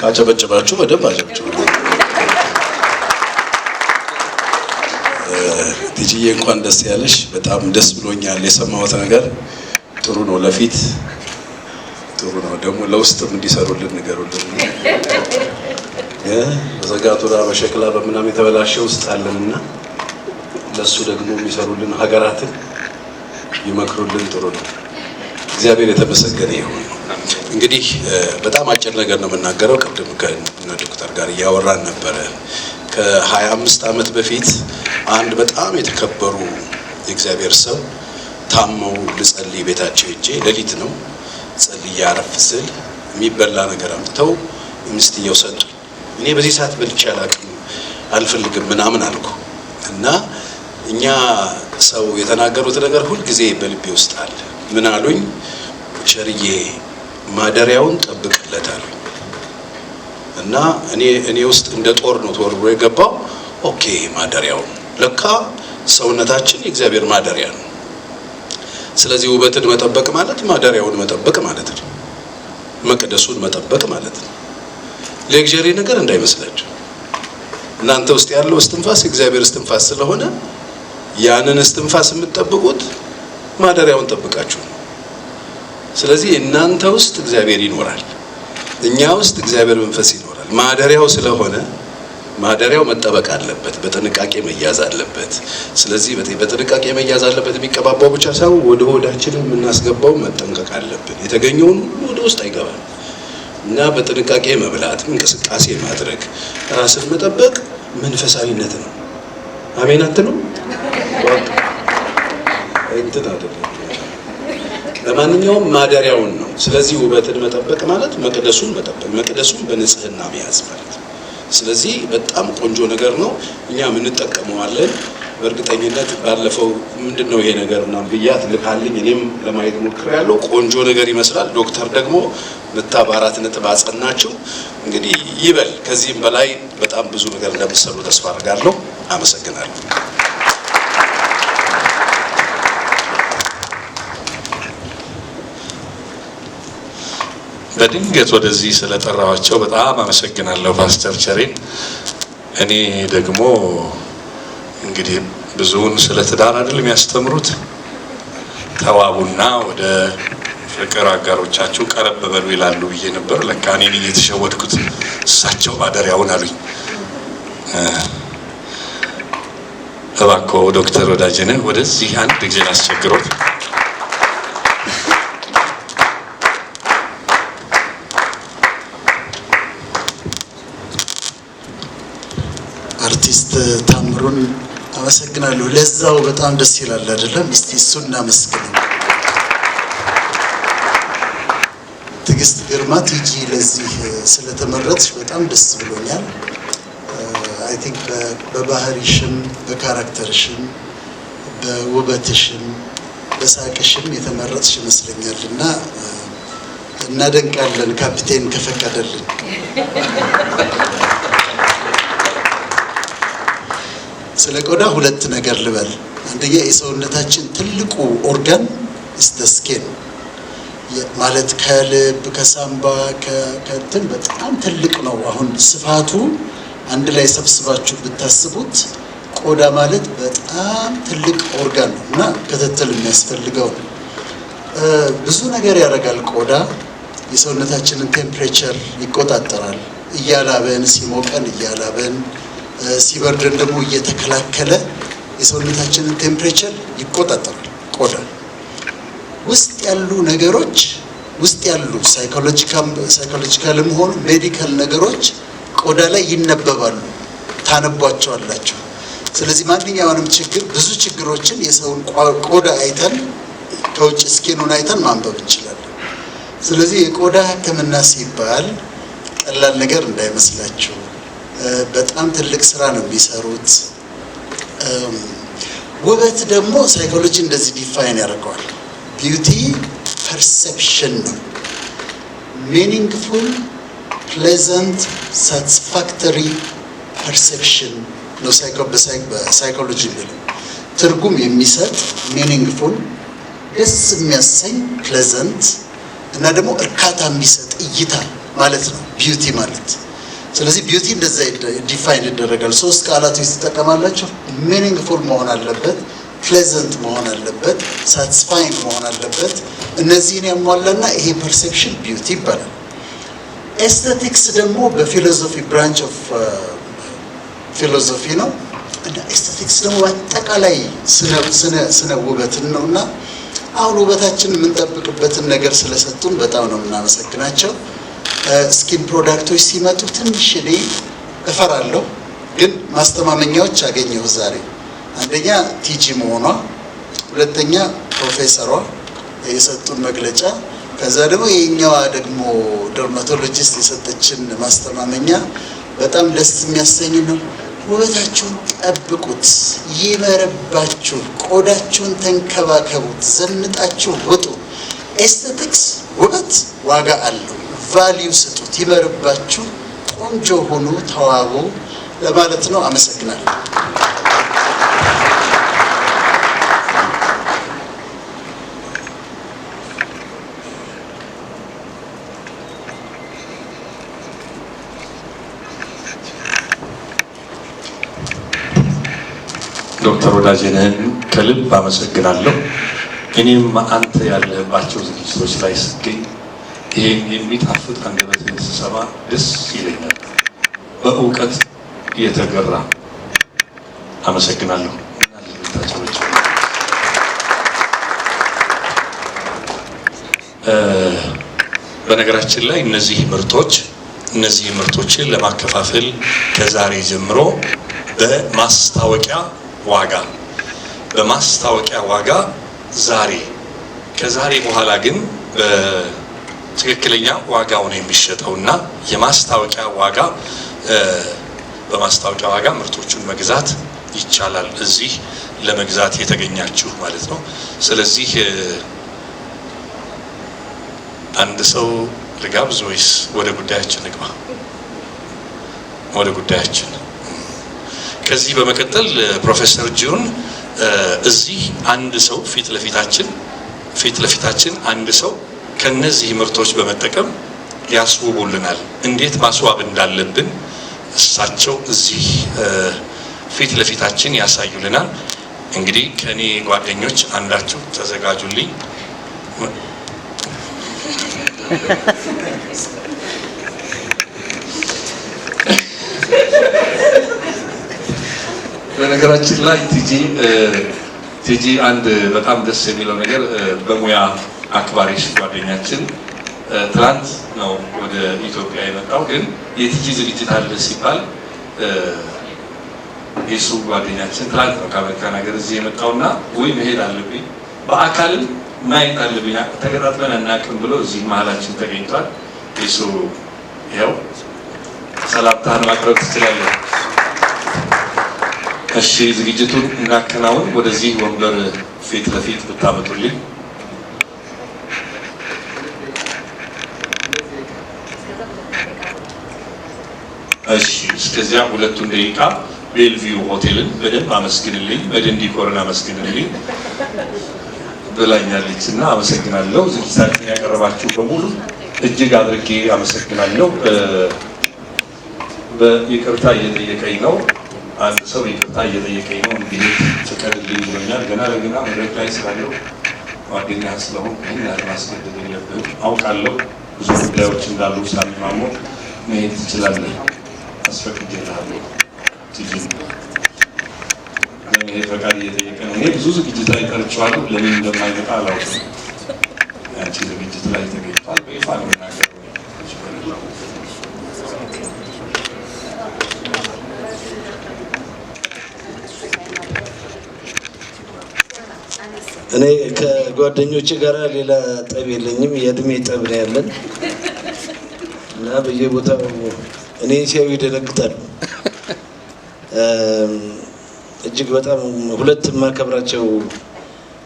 ካጨበጨባችሁ በደንብ አጨብጭቡ። ቲጂዬ እንኳን ደስ ያለሽ። በጣም ደስ ብሎኛል። የሰማሁት ነገር ጥሩ ነው፣ ለፊት ጥሩ ነው። ደግሞ ለውስጥም እንዲሰሩልን ንገሩልን። በዘጋቱራ በሸክላ በምናም የተበላሸ ውስጥ አለንና ለሱ ደግሞ የሚሰሩልን ሀገራትን ይመክሩልን። ጥሩ ነው። እግዚአብሔር የተመሰገነ ይሁን። እንግዲህ በጣም አጭር ነገር ነው የምናገረው። ቅድም ከዶክተር ጋር እያወራን ነበረ። ከ25 ዓመት በፊት አንድ በጣም የተከበሩ የእግዚአብሔር ሰው ታመው ልጸልይ ቤታቸው ሄጄ ሌሊት ነው ጸልዬ አረፍ ስል የሚበላ ነገር አምጥተው ሚስትየው ሰጡኝ። እኔ በዚህ ሰዓት በልቼ አላውቅም አልፈልግም ምናምን አልኩ እና እኛ ሰው የተናገሩት ነገር ሁል ጊዜ በልቤ ውስጥ አለ። ምን አሉኝ? ቸርዬ ማደሪያውን ጠብቅለታል። እና እኔ ውስጥ እንደ ጦር ነው ተወርውሮ የገባው። ኦኬ ማደሪያውን ለካ ሰውነታችን የእግዚአብሔር ማደሪያ ነው። ስለዚህ ውበትን መጠበቅ ማለት ማደሪያውን መጠበቅ ማለት ነው። መቅደሱን መጠበቅ ማለት ነው። ሌክዠሪ ነገር እንዳይመስላችሁ። እናንተ ውስጥ ያለው እስትንፋስ የእግዚአብሔር እስትንፋስ ስለሆነ ያንን እስትንፋስ የምትጠብቁት ማደሪያውን ጠብቃችሁ ነው። ስለዚህ እናንተ ውስጥ እግዚአብሔር ይኖራል፣ እኛ ውስጥ እግዚአብሔር መንፈስ ይኖራል። ማደሪያው ስለሆነ ማደሪያው መጠበቅ አለበት፣ በጥንቃቄ መያዝ አለበት። ስለዚህ በጥንቃቄ መያዝ አለበት። የሚቀባባው ብቻ ሳይሆን ወደ ሆዳችን የምናስገባው መጠንቀቅ አለብን። የተገኘውን ሁሉ ወደ ውስጥ አይገባም እና በጥንቃቄ መብላት፣ እንቅስቃሴ ማድረግ፣ ራስን መጠበቅ መንፈሳዊነት ነው። አሜን አትሉ? እንትን አይደለም። ለማንኛውም ማደሪያውን ነው። ስለዚህ ውበትን መጠበቅ ማለት መቅደሱን መጠበቅ፣ መቅደሱን በንጽህና መያዝ ማለት ነው። ስለዚህ በጣም ቆንጆ ነገር ነው። እኛም እንጠቀመዋለን በእርግጠኝነት። ባለፈው ምንድነው ይሄ ነገር ምናምን ብያት ልካልኝ እኔም ለማየት ሞክሬያለሁ። ቆንጆ ነገር ይመስላል። ዶክተር ደግሞ መታባራት ነጥብ አጸናችሁ። እንግዲህ ይበል። ከዚህም በላይ በጣም ብዙ ነገር እንደምትሰሩ ተስፋ አደርጋለሁ። አመሰግናለሁ። በድንገት ወደዚህ ስለጠራዋቸው በጣም አመሰግናለሁ ፓስተር ቸሬን። እኔ ደግሞ እንግዲህ ብዙውን ስለ ትዳር አይደል የሚያስተምሩት፣ ተዋቡና ወደ ፍቅር አጋሮቻችሁ ቀረብ በሉ ይላሉ ብዬ ነበር። ለካ እኔ ነኝ የተሸወድኩት። እሳቸው ማደሪያውን አሉኝ። እባክዎ ዶክተር ወዳጄነህ ወደዚህ አንድ ጊዜ ላስቸግሮት። አርቲስት ታምሩን አመሰግናለሁ። ለዛው በጣም ደስ ይላል አይደለም? እስቲ እሱን እናመስግን። ትዕግስት ግርማ ቲጂ ለዚህ ስለተመረጥሽ በጣም ደስ ብሎኛል። አይ ቲንክ በባህሪሽም በካራክተርሽም በውበትሽም በሳቅሽም የተመረጥሽ ይመስለኛል እና እናደንቃለን ካፒቴን ከፈቀደልን። ስለ ቆዳ ሁለት ነገር ልበል። አንደኛ የሰውነታችን ትልቁ ኦርጋን ስኪን ማለት ከልብ ከሳምባ ከእንትን በጣም ትልቅ ነው። አሁን ስፋቱ አንድ ላይ ሰብስባችሁ ብታስቡት ቆዳ ማለት በጣም ትልቅ ኦርጋን ነው እና ክትትል የሚያስፈልገው ነው። ብዙ ነገር ያደርጋል ቆዳ። የሰውነታችንን ቴምፕሬቸር ይቆጣጠራል። እያላበን ሲሞቀን እያላበን ሲበርደን ደግሞ እየተከላከለ የሰውነታችንን ቴምፕሬቸር ይቆጣጠራል። ቆዳ ውስጥ ያሉ ነገሮች ውስጥ ያሉ ሳይኮሎጂካልም ሆኑ ሜዲካል ነገሮች ቆዳ ላይ ይነበባሉ፣ ታነቧቸዋላችሁ። ስለዚህ ማንኛውንም ችግር ብዙ ችግሮችን የሰውን ቆዳ አይተን ከውጭ ስኪኑን አይተን ማንበብ እንችላለን። ስለዚህ የቆዳ ሕክምና ሲባል ቀላል ነገር እንዳይመስላችሁ። በጣም ትልቅ ስራ ነው የሚሰሩት። ውበት ደግሞ ሳይኮሎጂ እንደዚህ ዲፋይን ያደርገዋል። ቢዩቲ ፐርሰፕሽን ነው። ሚኒንግፉል ፕሌዘንት ሳቲስፋክተሪ ፐርሰፕሽን ነው በሳይኮሎጂ የሚለው ትርጉም የሚሰጥ ሚኒንግፉል፣ ደስ የሚያሰኝ ፕሌዘንት እና ደግሞ እርካታ የሚሰጥ እይታ ማለት ነው ቢዩቲ ማለት። ስለዚህ ቢዩቲ እንደዛ ዲፋይን ይደረጋል። 3 ቃላቶች ትጠቀማላችሁ። ሚኒንግፉል መሆን አለበት፣ ፕሌዘንት መሆን አለበት፣ ሳቲስፋይንግ መሆን አለበት። እነዚህን ያሟላና ይሄ ፐርሴፕሽን ቢዩቲ ይባላል። ኤስቴቲክስ ደግሞ በፊሎሶፊ ብራንች ኦፍ ፊሎሶፊ ነው እና ኤስቴቲክስ ደግሞ አጠቃላይ ስነ ውበትን ነው እና አሁን ውበታችን የምንጠብቅበትን ነገር ስለሰጡን በጣም ነው የምናመሰግናቸው። ስኪን ፕሮዳክቶች ሲመጡ ትንሽ እኔ እፈራለሁ፣ ግን ማስተማመኛዎች አገኘሁ ዛሬ። አንደኛ ቲጂ መሆኗ፣ ሁለተኛ ፕሮፌሰሯ የሰጡን መግለጫ፣ ከዛ ደግሞ የኛዋ ደግሞ ደርማቶሎጂስት የሰጠችን ማስተማመኛ በጣም ደስ የሚያሰኝ ነው። ውበታችሁን ጠብቁት፣ ይመረባችሁ፣ ቆዳችሁን ተንከባከቡት፣ ዘንጣችሁ ውጡ። ኤስቴቲክስ ውበት ዋጋ አለው፣ ቫልዩ ስጡት፣ ይመርባችሁ፣ ቆንጆ ሆኑ፣ ተዋቡ ለማለት ነው። አመሰግናለሁ። ዶክተር ወዳጄነህን ከልብ አመሰግናለሁ። እኔም አንተ ያለህባቸው ዝግጅቶች ላይ ስገኝ ይሄን የሚጣፍጥ አንደበትህን ስሰማ ደስ ይለኛል። በእውቀት የተገራ አመሰግናለሁ። በነገራችን ላይ እነዚህ ምርቶችን ለማከፋፈል ከዛሬ ጀምሮ በማስታወቂያ ዋጋ ዛሬ ከዛሬ በኋላ ግን በትክክለኛ ዋጋው ነው የሚሸጠው እና በማስታወቂያ ዋጋ ምርቶቹን መግዛት ይቻላል። እዚህ ለመግዛት የተገኛችሁ ማለት ነው። ስለዚህ አንድ ሰው ልጋብዝ ወይስ ወደ ጉዳያችን ልግባ? ወደ ጉዳያችን። ከዚህ በመቀጠል ፕሮፌሰር ጂውን እዚህ አንድ ሰው ፊት ለፊታችን አንድ ሰው ከነዚህ ምርቶች በመጠቀም ያስውቡልናል። እንዴት ማስዋብ እንዳለብን እሳቸው እዚህ ፊት ለፊታችን ያሳዩልናል። እንግዲህ ከኔ ጓደኞች አንዳችሁ ተዘጋጁልኝ። በነገራችን ላይ ቲጂ አንድ በጣም ደስ የሚለው ነገር በሙያ አክባሪሽ ጓደኛችን ትላንት ነው ወደ ኢትዮጵያ የመጣው። ግን የቲጂ ዝግጅት አለ ሲባል የሱ ጓደኛችን ትላንት ነው ከአሜሪካን ሀገር እዚህ የመጣውና ወይ መሄድ አለብኝ በአካልም ማየት አለብኝ ተገጣጥመን አናውቅም ብሎ እዚህ መሀላችን ተገኝቷል። የሱ ይኸው ሰላምታህን ማቅረብ ትችላለህ። እሺ ዝግጅቱን እናከናውን። ወደዚህ ወንበር ፊት ለፊት ብታመጡልኝ። እሺ እስከዚያ 2 ደቂቃ ቤልቪው ሆቴልን በደንብ አመስግንልኝ፣ መድን ዲኮርን አመስግንልኝ ብላኛለች እና አመሰግናለሁ። ዝግጅታችሁን ያቀረባችሁ በሙሉ እጅግ አድርጌ አመሰግናለሁ። በይቅርታ እየጠየቀኝ ነው አንድ ሰው ይቅርታ እየጠየቀኝ ነው። እንግዲህ ፍቀድልኝ ብሎኛል። ገና ለገና መድረክ ላይ ስላለው ጓደኛ ስለሆንኩ ይህን ያለማስገደድ የለብህም። አውቃለሁ ብዙ ጉዳዮች እንዳሉ ሳንማሞ መሄድ ትችላለህ፣ አስፈቅጄልሃለሁ። ቲጂ ለመሄድ ፈቃድ እየጠየቀ ነው። እኔ ብዙ ዝግጅት ላይ ጠርቼዋለሁ። ለምን እንደማይመጣ አላውቅም። ያንቺ ዝግጅት ላይ ተገኝቷል። በይፋ ለመናገር እኔ ከጓደኞቼ ጋር ሌላ ጠብ የለኝም። የእድሜ ጠብ ነው ያለን እና በየቦታው እኔ ሲያዩ ይደነግጣሉ። እጅግ በጣም ሁለት የማከብራቸው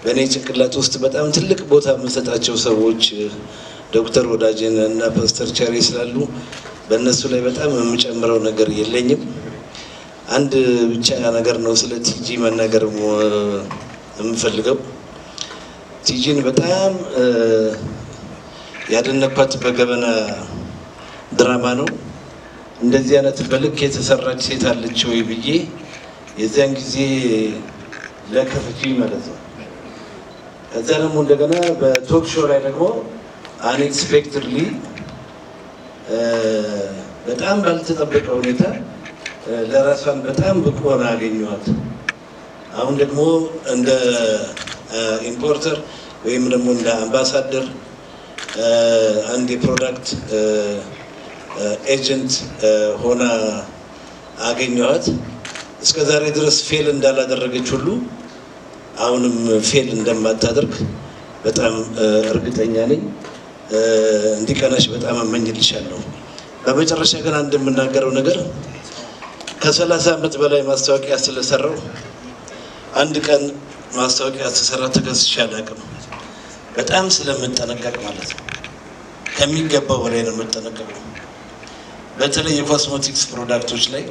በእኔ ጭንቅላት ውስጥ በጣም ትልቅ ቦታ የምሰጣቸው ሰዎች ዶክተር ወዳጄነህ እና ፓስተር ቸሬ ስላሉ በእነሱ ላይ በጣም የምጨምረው ነገር የለኝም። አንድ ብቻ ነገር ነው ስለ ቲጂ መናገር የምፈልገው። ቲጂን በጣም ያደነኳት በገበና ድራማ ነው። እንደዚህ አይነት በልክ የተሰራች ሴት አለች ወይ ብዬ የዚያን ጊዜ ለከፍቼ ማለት ነው። ከዛ ደግሞ እንደገና በቶክ ሾው ላይ ደግሞ አንኤክስፔክትድሊ በጣም ባልተጠበቀ ሁኔታ ለራሷን በጣም ብቁ ሆና አገኘኋት። አሁን ደግሞ እንደ ኢምፖርተር ወይም ደግሞ እንደ አምባሳደር አንድ የፕሮዳክት ኤጀንት ሆና አገኘኋት። እስከ ዛሬ ድረስ ፌል እንዳላደረገች ሁሉ አሁንም ፌል እንደማታደርግ በጣም እርግጠኛ ነኝ። እንዲቀናሽ በጣም እመኝልሻለሁ። በመጨረሻ ግን አንድ የምናገረው ነገር ከ30 ዓመት በላይ ማስታወቂያ ስለሰራው አንድ ቀን ማስታወቂያ ስሰራ ተከስሼ አላውቅም። በጣም ስለምጠነቀቅ ማለት ነው። ከሚገባው በላይ ነው የምጠነቀቀው። በተለይ የኮስሞቲክስ ፕሮዳክቶች ላይ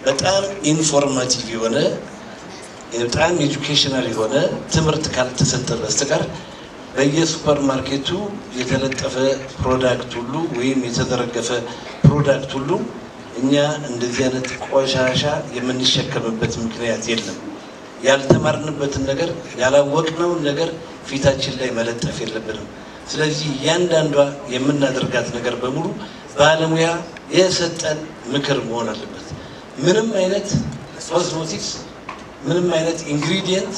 በጣም ኢንፎርማቲቭ የሆነ በጣም ኤጁኬሽናል የሆነ ትምህርት ካልተሰጠ በስተቀር በየሱፐር ማርኬቱ የተለጠፈ ፕሮዳክት ሁሉ ወይም የተዘረገፈ ፕሮዳክት ሁሉ እኛ እንደዚህ አይነት ቆሻሻ የምንሸከምበት ምክንያት የለም። ያልተማርንበትን ነገር ያላወቅነውን ነገር ፊታችን ላይ መለጠፍ የለብንም። ስለዚህ እያንዳንዷ የምናደርጋት ነገር በሙሉ ባለሙያ የሰጠን ምክር መሆን አለበት። ምንም አይነት ኮስሞቲክስ ምንም አይነት ኢንግሪዲየንት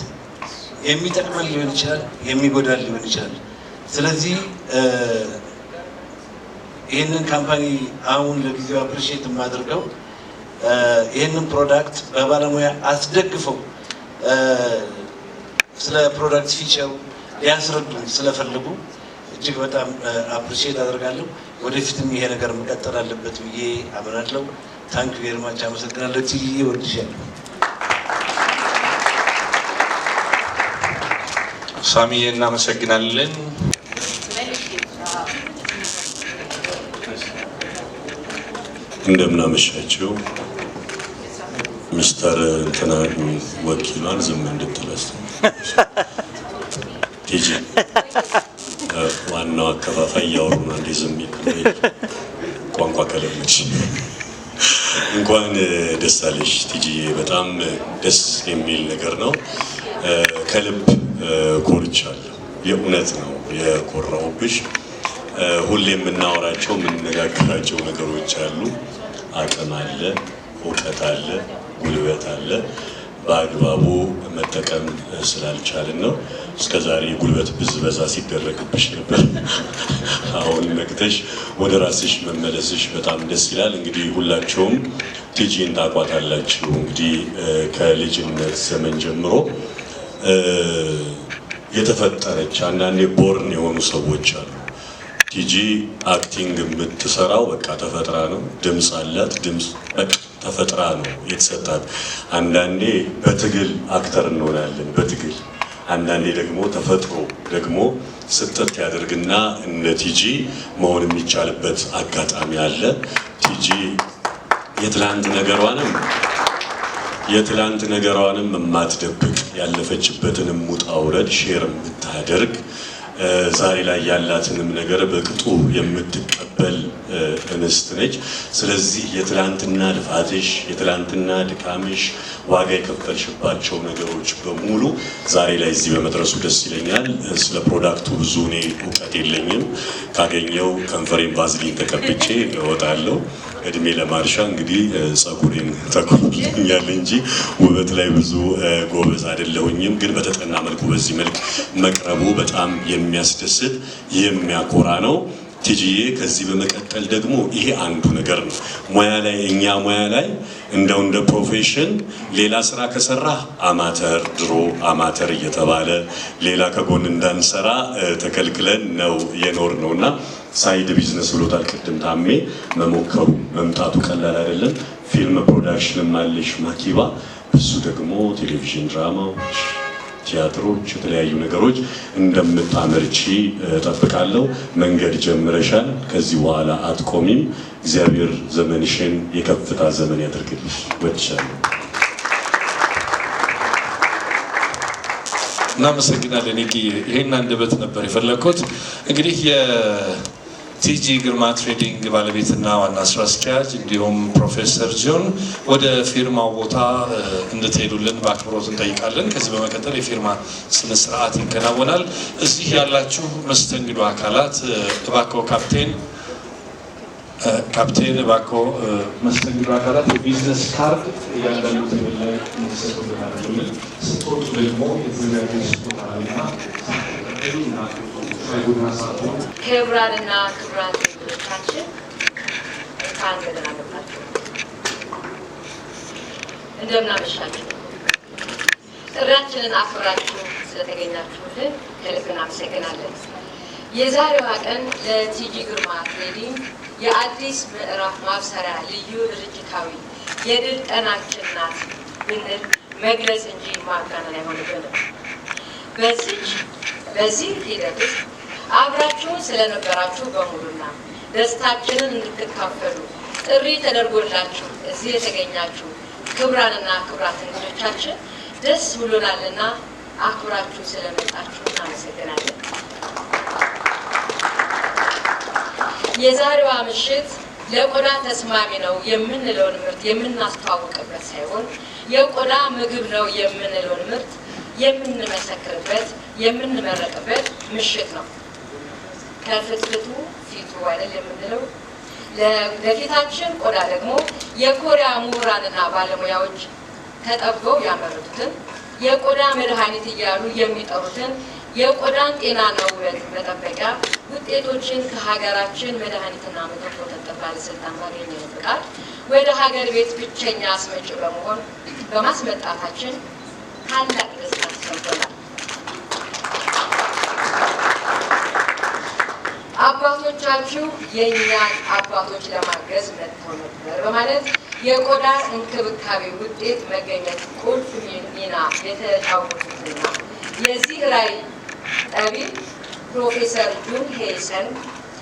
የሚጠቅመን ሊሆን ይችላል፣ የሚጎዳን ሊሆን ይችላል። ስለዚህ ይህንን ካምፓኒ አሁን ለጊዜው አፕሪሺየት የማደርገው ይህንን ፕሮዳክት በባለሙያ አስደግፈው ስለ ፕሮዳክት ፊቸሩ ሊያስረዱ ስለፈለጉ እጅግ በጣም አፕሪሺየት አደርጋለሁ። ወደፊትም ይሄ ነገር መቀጠል አለበት ብዬ አምናለሁ። ታንክ ዩ ቬሪ ማች። አመሰግናለሁ። ቲጂ ወድሻለሁ። ሳሚዬ እናመሰግናለን። እንደምን አመሻችሁ። ሚስተር እንትና ወኪሏን ዝም እንድትለስ ቲጂ ዋናው አከፋፋይ እያወሩና እንደ ዝም ይል ቋንቋ ከለመች እንኳን ደስ አለሽ ቲጂ። በጣም ደስ የሚል ነገር ነው። ከልብ ኮርቻለሁ። የእውነት ነው የኮራሁብሽ። ሁሌ የምናወራቸው የምንነጋገራቸው ነገሮች አሉ። አቅም አለ፣ እውቀት አለ፣ ጉልበት አለ። በአግባቡ መጠቀም ስላልቻልን ነው እስከዛሬ ጉልበት ብዝበዛ ሲደረግብሽ ነበር። አሁን ነቅተሽ ወደ ራስሽ መመለስሽ በጣም ደስ ይላል። እንግዲህ ሁላችሁም ቲጂን ታውቋታላችሁ። እንግዲህ ከልጅነት ዘመን ጀምሮ የተፈጠረች አንዳንዴ ቦርን የሆኑ ሰዎች አሉ። ቲጂ አክቲንግ የምትሰራው በቃ ተፈጥራ ነው። ድምፅ አላት። ድምፅ በቃ ተፈጥራ ነው የተሰጣት። አንዳንዴ በትግል አክተር እንሆናለን፣ በትግል አንዳንዴ ደግሞ ተፈጥሮ ደግሞ ስጥት ያደርግና እንደ ቲጂ መሆን የሚቻልበት አጋጣሚ አለ። ቲጂ የትላንት ነገሯንም የማትደብቅ ያለፈችበትንም ውጣ ውረድ ሼር የምታደርግ ዛሬ ላይ ያላትንም ነገር በቅጡ የምትቀበል እንስት ነች። ስለዚህ የትላንትና ልፋትሽ፣ የትላንትና ድካምሽ፣ ዋጋ የከፈልሽባቸው ነገሮች በሙሉ ዛሬ ላይ እዚህ በመድረሱ ደስ ይለኛል። ስለ ፕሮዳክቱ ብዙ እኔ እውቀት የለኝም። ካገኘው ከንፈሬን ቫዝሊን ተቀብቼ እወጣለሁ። እድሜ ለማርሻ እንግዲህ ጸጉሬን ተቆርጦኛል እንጂ ውበት ላይ ብዙ ጎበዝ አይደለሁኝም። ግን በተጠና መልኩ በዚህ መልክ መቅረቡ በጣም የሚያስደስት የሚያኮራ ነው። ቲጂዬ ከዚህ በመቀጠል ደግሞ ይሄ አንዱ ነገር ነው። እኛ ሙያ ላይ እንደው እንደ ፕሮፌሽን ሌላ ስራ ከሰራ አማተር፣ ድሮ አማተር እየተባለ ሌላ ከጎን እንዳንሰራ ተከልክለን ነው የኖር ነውና ሳይድ ቢዝነስ ብሎታል ቅድም ታሜ። መሞከሩ መምጣቱ ቀላል አይደለም። ፊልም ፕሮዳክሽንም አለሽ ማኪባ፣ ብዙ ደግሞ ቴሌቪዥን ድራማዎች፣ ቲያትሮች፣ የተለያዩ ነገሮች እንደምታመርቺ ጠብቃለሁ። መንገድ ጀምረሻል። ከዚህ በኋላ አትቆሚም። እግዚአብሔር ዘመንሽን የከፍታ ዘመን ያድርግልሽ። ወድሻለሁ። እናመሰግናለን። ይሄን አንደበት ነበር የፈለግኩት። እንግዲህ ቲጂ ግርማ ትሬዲንግ ባለቤትና ዋና ስራ አስኪያጅ እንዲሁም ፕሮፌሰር ጆን ወደ ፊርማው ቦታ እንድትሄዱልን በአክብሮት እንጠይቃለን። ከዚህ በመቀጠል የፊርማ ስነ ስርዓት ይከናወናል። እዚህ ያላችሁ መስተንግዶ አካላት እባክዎ ካፕቴን እባክዎ መስተንግዶ አካላት የቢዝነስ ካርድ እያንዳንዱ ቴብል ላይ እንዲሰጡልን አድርጉልን። ስጦቱ ደግሞ የተዘጋጀ ስጦታ እና ክቡራንና ክቡራት እንግዶቻችን እንኳን ደህና መጣችሁ። እንደምን አመሻችሁ። ጥሪያችንን አክብራችሁ ስለተገኛችሁልን ከልብ እናመሰግናለን። የዛሬዋ ቀን ለቲጂ ግርማ ትሬዲንግ የአዲስ ምዕራፍ ማብሰሪያ ልዩ ድርጅታዊ የድል ቀናችን ናት ብንል መግለጽ እንጂ ማጋነን አይሆንብንም። በዚህ ሂደት ውስጥ አብራችሁን ስለነበራችሁ በሙሉና ደስታችንን እንድትካፈሉ ጥሪ ተደርጎላችሁ እዚህ የተገኛችሁ ክቡራንና ክቡራት እንግዶቻችን ደስ ብሎናልና አክብራችሁ ስለመጣችሁ እናመሰግናለን። የዛሬዋ ምሽት ለቆዳ ተስማሚ ነው የምንለውን ምርት የምናስተዋውቅበት ሳይሆን የቆዳ ምግብ ነው የምንለውን ምርት የምንመሰክርበት የምንመረቅበት ምሽት ነው። ከፍትፍቱ ፊቱ አይደል የምንለው። ለፊታችን ቆዳ ደግሞ የኮሪያ ምሁራንና ባለሙያዎች ተጠበው ያመረቱትን የቆዳ መድኃኒት እያሉ የሚጠሩትን የቆዳን ጤናና ውበት መጠበቂያ ውጤቶችን ከሀገራችን መድኃኒትና መጠጥ ቁጥጥር ባለስልጣን ባገኘን ፍቃድ ወደ ሀገር ቤት ብቸኛ አስመጪ በመሆን በማስመጣታችን ታላቅ ደስታ ተሰምቶናል። አባቶቻችሁ የእኛን አባቶች ለማገዝ መጥተው ነበር በማለት የቆዳ እንክብካቤ ውጤት መገኘት ቁልፍ ሚና የተጫወቱትና የዚህ ራዕይ ጠቢብ ፕሮፌሰር ጁን ሄይሰን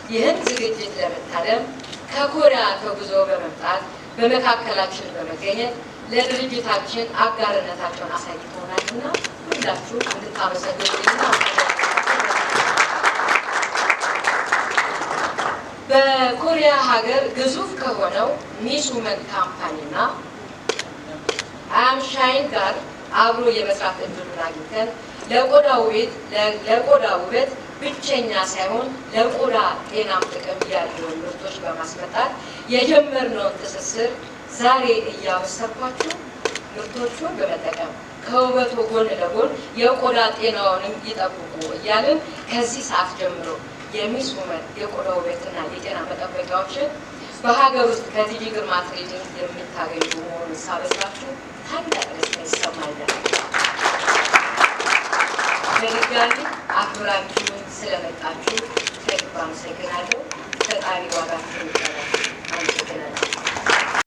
ይህን ዝግጅት ለመታደም ከኮሪያ ተጉዞ በመምጣት በመካከላችን በመገኘት ለድርጅታችን አጋርነታቸውን አሳይተውናልና ሁላችሁ እንድታመሰግኑልኝና በኮሪያ ሀገር ግዙፍ ከሆነው ሚስ ውመን ካምፓኒና አምሻይን ጋር አብሮ የመስራት እድሉን አግኝተን ለቆዳ ውበት ብቸኛ ሳይሆን ለቆዳ ጤናም ጥቅም ያለውን ምርቶች በማስመጣት የጀመርነውን ትስስር ዛሬ እያበሰርኳችሁ ምርቶቹን በመጠቀም ከውበቱ ጎን ለጎን የቆዳ ጤናውንም ይጠብቁ እያልን ከዚህ ሰዓት ጀምሮ የሚስ ውመን የቆዳ ውበትና የጤና መጠበቂያዎችን በሀገር ውስጥ ከቲጂ ግርማ ትሬዲንግ የምታገኙ መሆኑን ሳበስራችሁ ታላቅ ደስታ ይሰማኛል። በድጋሚ አክብራችሁን ስለመጣችሁ ከልብ አመሰግናለሁ። ፈጣሪ ዋጋችሁን ይቀበል።